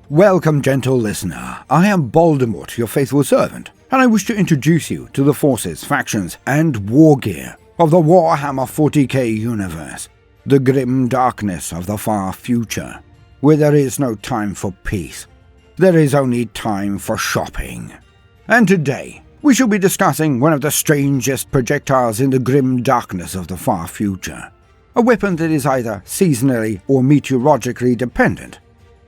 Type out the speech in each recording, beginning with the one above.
Welcome, gentle listener. I am Voldemort, your faithful servant, and I wish to introduce you to the forces, factions, and war gear of the Warhammer 40k universe, the grim darkness of the far future, where there is no time for peace. There is only time for shopping. And today, we shall be discussing one of the strangest projectiles in the grim darkness of the far future. A weapon that is either seasonally or meteorologically dependent,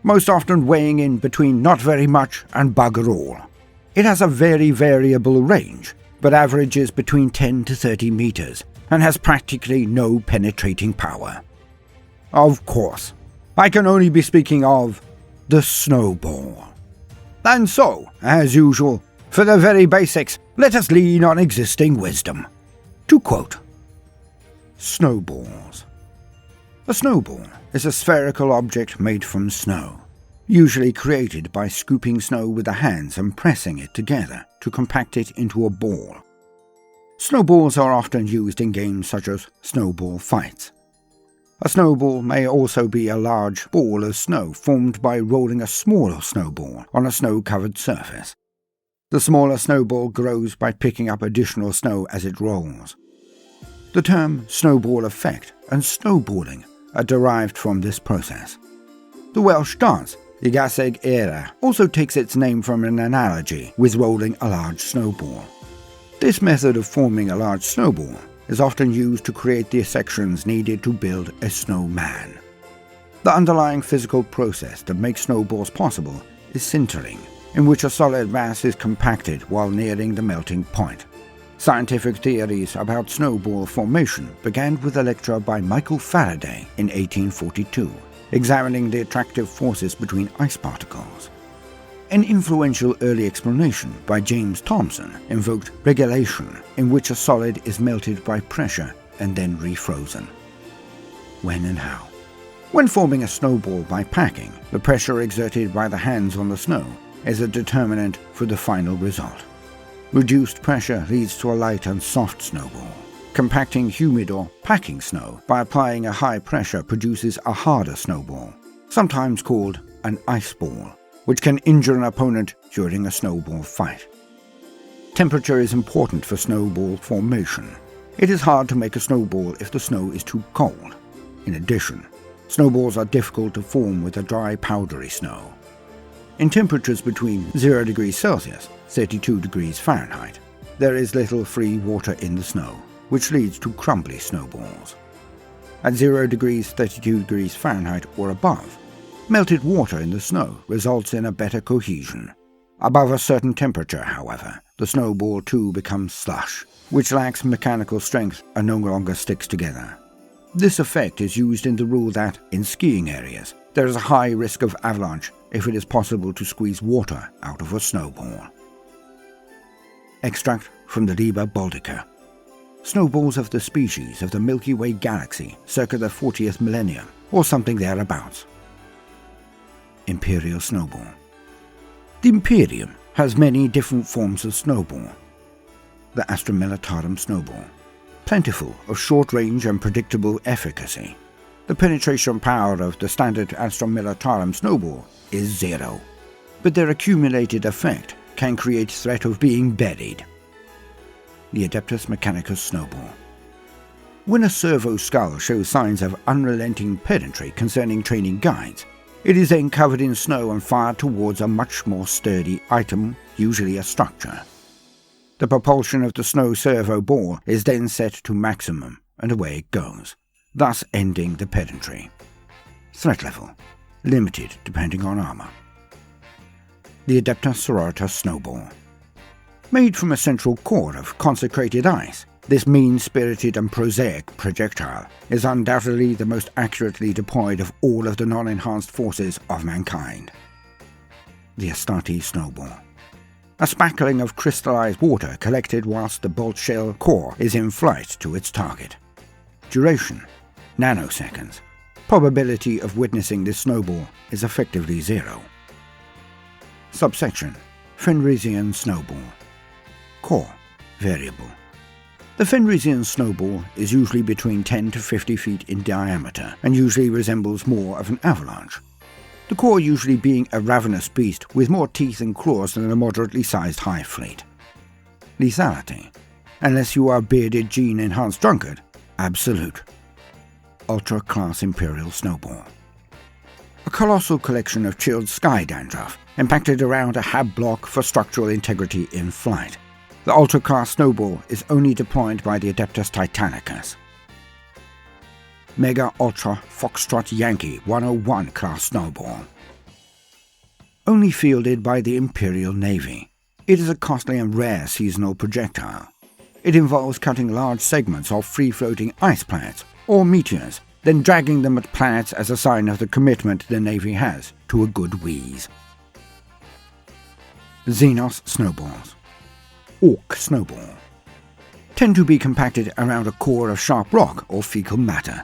most often weighing in between not very much and bugger all. It has a very variable range, but averages between 10 to 30 meters, and has practically no penetrating power. Of course, I can only be speaking of the Snowball. And so, as usual, for the very basics, let us lean on existing wisdom. To quote, Snowballs. A snowball is a spherical object made from snow, usually created by scooping snow with the hands and pressing it together to compact it into a ball. Snowballs are often used in games such as snowball fights. A snowball may also be a large ball of snow formed by rolling a smaller snowball on a snow-covered surface. The smaller snowball grows by picking up additional snow as it rolls. The term snowball effect and snowballing are derived from this process. The Welsh dance, y gaseg era, also takes its name from an analogy with rolling a large snowball. This method of forming a large snowball is often used to create the sections needed to build a snowman. The underlying physical process that makes snowballs possible is sintering, in which a solid mass is compacted while nearing the melting point. Scientific theories about snowball formation began with a lecture by Michael Faraday in 1842, examining the attractive forces between ice particles. An influential early explanation by James Thomson invoked regulation, in which a solid is melted by pressure and then refrozen. When and how? When forming a snowball by packing, the pressure exerted by the hands on the snow is a determinant for the final result. Reduced pressure leads to a light and soft snowball. Compacting humid or packing snow by applying a high pressure produces a harder snowball, sometimes called an ice ball, which can injure an opponent during a snowball fight. Temperature is important for snowball formation. It is hard to make a snowball if the snow is too cold. In addition, snowballs are difficult to form with a dry, powdery snow. In temperatures between 0 degrees Celsius, 32 degrees Fahrenheit, there is little free water in the snow, which leads to crumbly snowballs. At 0 degrees 32 degrees Fahrenheit or above, melted water in the snow results in a better cohesion. Above a certain temperature, however, the snowball too becomes slush, which lacks mechanical strength and no longer sticks together. This effect is used in the rule that, in skiing areas, there is a high risk of avalanche if it is possible to squeeze water out of a snowball. Extract from the Liber Baltica. Snowballs of the species of the Milky Way galaxy circa the 40th millennium, or something thereabouts. Imperial snowball. The Imperium has many different forms of snowball. The Astromilitarum snowball, plentiful of short range and predictable efficacy. The penetration power of the standard Astromilitarum snowball is 0, but their accumulated effect can create threat of being buried. The Adeptus Mechanicus snowball. When a servo skull shows signs of unrelenting pedantry concerning training guides, it is then covered in snow and fired towards a much more sturdy item, usually a structure. The propulsion of the snow servo ball is then set to maximum, and away it goes, thus ending the pedantry. Threat level. Limited depending on armor. The Adeptus Sororitas snowball. Made from a central core of consecrated ice, this mean-spirited and prosaic projectile is undoubtedly the most accurately deployed of all of the non-enhanced forces of mankind. The Astartes snowball. A spackling of crystallized water collected whilst the bolt shell core is in flight to its target. Duration: nanoseconds. Probability of witnessing this snowball is effectively 0. Subsection: Fenrisian snowball. Core: variable. The Fenrisian snowball is usually between 10 to 50 feet in diameter and usually resembles more of an avalanche. the core usually being a ravenous beast with more teeth and claws than a moderately sized hive fleet. Lethality. Unless you are a bearded gene-enhanced drunkard, absolute. Ultra-class Imperial Snowball. A colossal collection of chilled sky dandruff, impacted around a hab block for structural integrity in flight. The ultra-class Snowball is only deployed by the Adeptus Titanicus. Mega Ultra Foxtrot Yankee 101 class Snowball. Only fielded by the Imperial Navy, it is a costly and rare seasonal projectile. It involves cutting large segments of free-floating ice planets or meteors, then dragging them at planets as a sign of the commitment the Navy has to a good wheeze. Xenos Snowballs. Orc Snowball. Tend to be compacted around a core of sharp rock or fecal matter.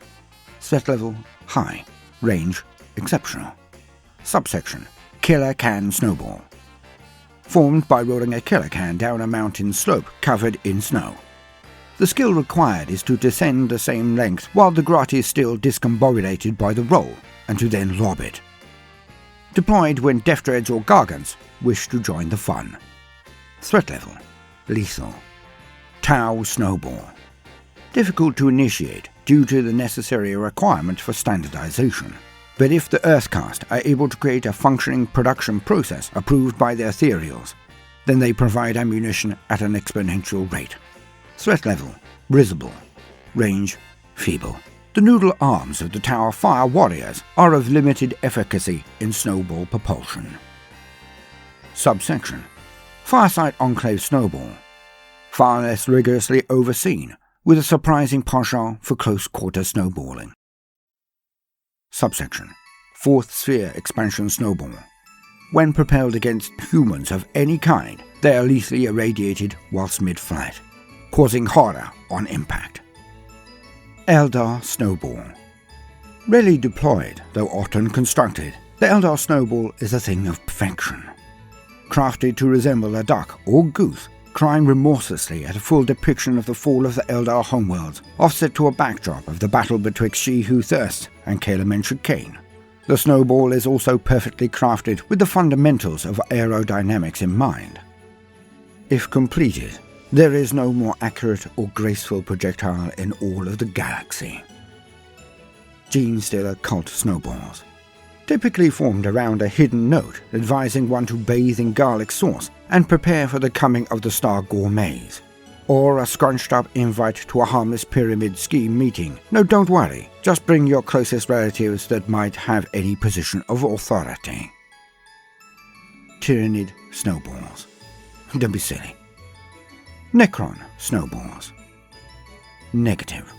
Threat level high. Range exceptional. Subsection Killer Can Snowball. Formed by rolling a killer can down a mountain slope covered in snow. The skill required is to descend the same length while the grot is still discombobulated by the roll, and to then lob it. Deployed when Death Dreads or Gargants wish to join the fun. Threat level lethal. Tau Snowball. Difficult to initiate due to the necessary requirement for standardization. But if the Earthcast are able to create a functioning production process approved by their ethereals, then they provide ammunition at an exponential rate. Threat level risible. Range feeble. The noodle arms of the Tower Fire Warriors are of limited efficacy in snowball propulsion. Subsection Fireside Enclave Snowball. Far less rigorously overseen, with a surprising penchant for close-quarter snowballing. Subsection Fourth Sphere Expansion Snowball. When propelled against humans of any kind, they are lethally irradiated whilst mid-flight, causing horror on impact. Eldar Snowball. Rarely deployed, though often constructed, the Eldar Snowball is a thing of perfection. Crafted to resemble a duck or goose, crying remorselessly at a full depiction of the fall of the Eldar homeworlds, offset to a backdrop of the battle betwixt She Who Thirsts and Kalamen Kane. The Snowball is also perfectly crafted with the fundamentals of aerodynamics in mind. If completed, there is no more accurate or graceful projectile in all of the galaxy. Gene Stealer Cult Snowballs. Typically formed around a hidden note advising one to bathe in garlic sauce and prepare for the coming of the Star Gourmets, or a scrunched-up invite to a harmless pyramid scheme meeting. No, don't worry, just bring your closest relatives that might have any position of authority. Tyrannid Snowballs. Don't be silly. Necron Snowballs. Negative.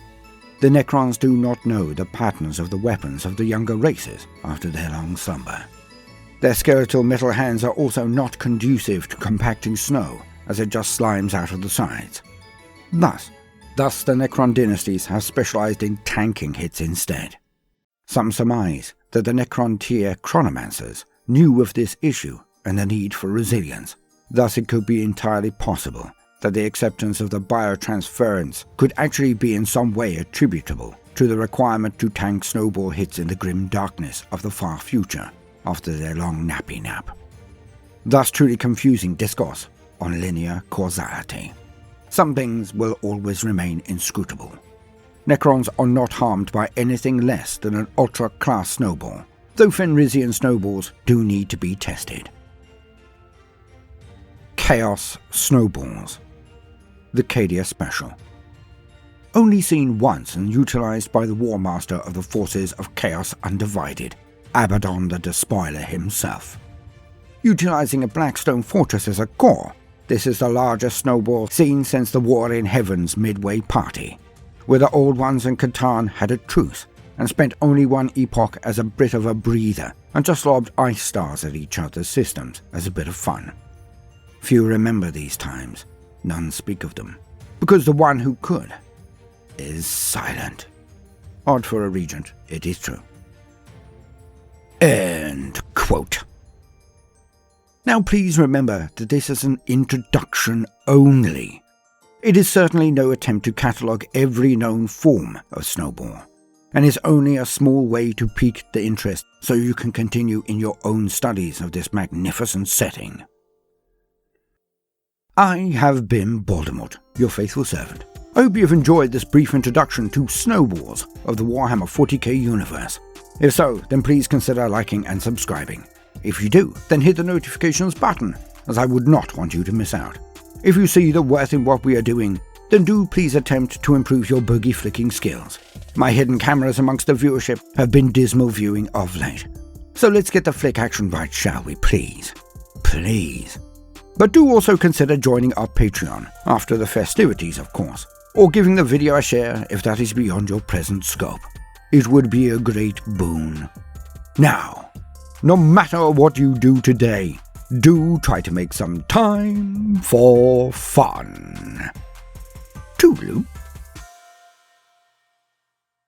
The Necrons do not know the patterns of the weapons of the younger races after their long slumber. Their skeletal metal hands are also not conducive to compacting snow, as it just slimes out of the sides. Thus the Necron dynasties have specialized in tanking hits instead. Some surmise that the Necron tier chronomancers knew of this issue and the need for resilience. Thus it could be entirely possible that the acceptance of the biotransference could actually be in some way attributable to the requirement to tank snowball hits in the grim darkness of the far future after their long nappy nap. Thus truly confusing discourse on linear causality. Some things will always remain inscrutable. Necrons are not harmed by anything less than an ultra-class snowball, though Fenrisian snowballs do need to be tested. Chaos Snowballs. The Cadia Special. Only seen once and utilized by the War Master of the forces of Chaos Undivided, Abaddon the Despoiler himself. Utilizing a Blackstone fortress as a core, this is the largest snowball seen since the War in Heaven's Midway Party, where the Old Ones and Catan had a truce and spent only one epoch as a bit of a breather and just lobbed ice stars at each other's systems as a bit of fun. Few remember these times, none speak of them, because the one who could is silent. Odd for a regent, it is true. End quote. Now please remember that this is an introduction only. It is certainly no attempt to catalogue every known form of snowball, and is only a small way to pique the interest so you can continue in your own studies of this magnificent setting. I have been Voldemort, your faithful servant. I hope you've enjoyed this brief introduction to Snowballs of the Warhammer 40k universe. If so, then please consider liking and subscribing. If you do, then hit the notifications button, as I would not want you to miss out. If you see the worth in what we are doing, then do please attempt to improve your boogie flicking skills. My hidden cameras amongst the viewership have been dismal viewing of late. So let's get the flick action right, shall we, please? Please. But do also consider joining our Patreon, after the festivities of course, or giving the video a share if that is beyond your present scope. It would be a great boon. Now, no matter what you do today, do try to make some time for fun. Toodaloo.